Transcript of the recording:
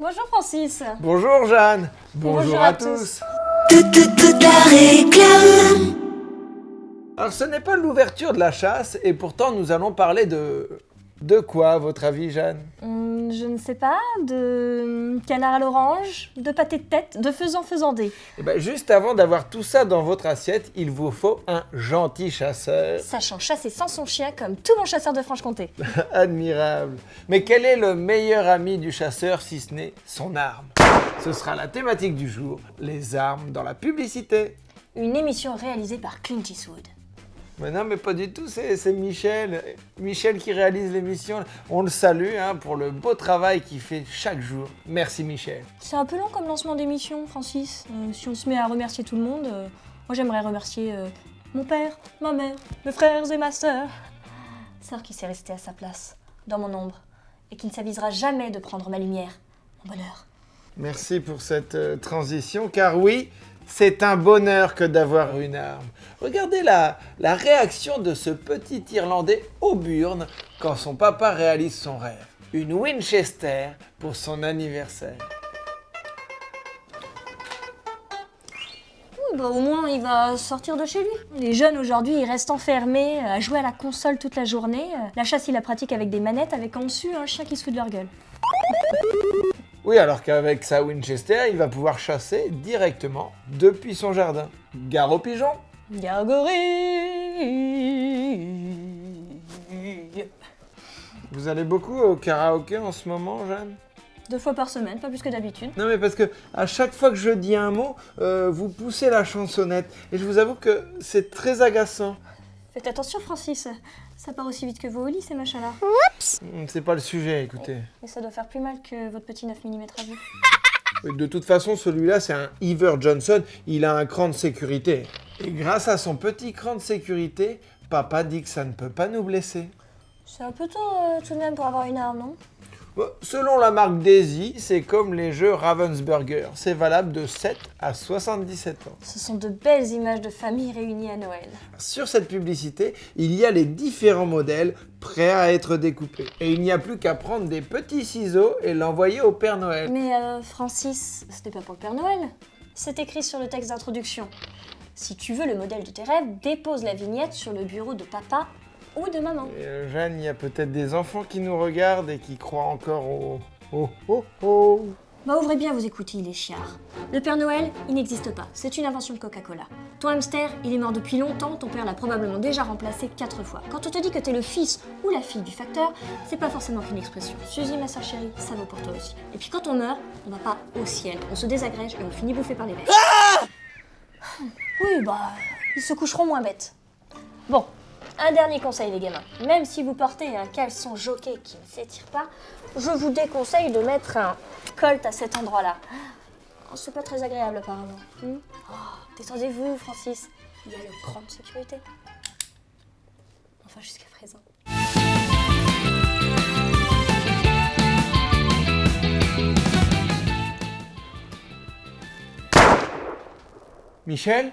Bonjour Francis. Bonjour Jeanne. Bonjour à tous. Toute la réclame. Alors ce n'est pas l'ouverture de la chasse et pourtant nous allons parler de... De quoi à votre avis Jeanne? Je ne sais pas, de canard à l'orange, de pâté de tête, de faisan faisandé. Eh ben, juste avant d'avoir tout ça dans votre assiette, il vous faut un gentil chasseur. Sachant chasser sans son chien comme tout bon chasseur de Franche-Comté. Admirable. Mais quel est le meilleur ami du chasseur si ce n'est son arme? Ce sera la thématique du jour, les armes dans la publicité. Une émission réalisée par Clint Eastwood. Mais non, mais pas du tout, c'est Michel. Michel qui réalise l'émission. On le salue pour le beau travail qu'il fait chaque jour. Merci Michel. C'est un peu long comme lancement d'émission, Francis. Si on se met à remercier tout le monde, moi j'aimerais remercier mon père, ma mère, mes frères et ma sœur. Sœur qui s'est restée à sa place, dans mon ombre, et qui ne s'avisera jamais de prendre ma lumière, mon bonheur. Merci pour cette transition, car oui, c'est un bonheur que d'avoir une arme. Regardez la réaction de ce petit Irlandais Auburn quand son papa réalise son rêve. Une Winchester pour son anniversaire. Oui, au moins il va sortir de chez lui. Les jeunes aujourd'hui, ils restent enfermés à jouer à la console toute la journée. La chasse, ils la pratiquent avec des manettes, avec en dessus un chien qui se fout de leur gueule. Oui, alors qu'avec sa Winchester, il va pouvoir chasser directement depuis son jardin. Gare aux pigeons. Gargorie. Vous allez beaucoup au karaoké en ce moment, Jeanne? 2 fois par semaine, pas plus que d'habitude. Non mais parce que à chaque fois que je dis un mot, vous poussez la chansonnette. Et je vous avoue que c'est très agaçant. Faites attention, Francis. Ça part aussi vite que vous au lit, ces machins-là. C'est pas le sujet, écoutez. Et ça doit faire plus mal que votre petit 9 mm à vous. De toute façon, celui-là, c'est un Iver Johnson. Il a un cran de sécurité. Et grâce à son petit cran de sécurité, papa dit que ça ne peut pas nous blesser. C'est un peu tôt tout de même pour avoir une arme, non? Selon la marque Daisy, c'est comme les jeux Ravensburger. C'est valable de 7 à 77 ans. Ce sont de belles images de famille réunies à Noël. Sur cette publicité, il y a les différents modèles prêts à être découpés. Et il n'y a plus qu'à prendre des petits ciseaux et l'envoyer au Père Noël. Mais Francis, ce n'est pas pour le Père Noël. C'est écrit sur le texte d'introduction. Si tu veux le modèle de tes rêves, dépose la vignette sur le bureau de papa ou de maman. Et, Jeanne, il y a peut-être des enfants qui nous regardent et qui croient encore au... Oh. Bah ouvrez bien vos écoutilles, les chiards. Le Père Noël, il n'existe pas. C'est une invention de Coca-Cola. Ton hamster, il est mort depuis longtemps, ton père l'a probablement déjà remplacé 4 fois. Quand on te dit que t'es le fils ou la fille du facteur, c'est pas forcément qu'une expression. Suzy, ma soeur chérie, ça vaut pour toi aussi. Et puis quand on meurt, on va pas au ciel. On se désagrège et on finit bouffé par les vers. Oui, bah, ils se coucheront moins bêtes. Bon, un dernier conseil les gamins. Même si vous portez un caleçon jockey qui ne s'étire pas, je vous déconseille de mettre un colt à cet endroit-là. Oh, c'est pas très agréable apparemment. Détendez-vous, Francis. Il y a le cran de sécurité. Enfin, jusqu'à présent. Michel?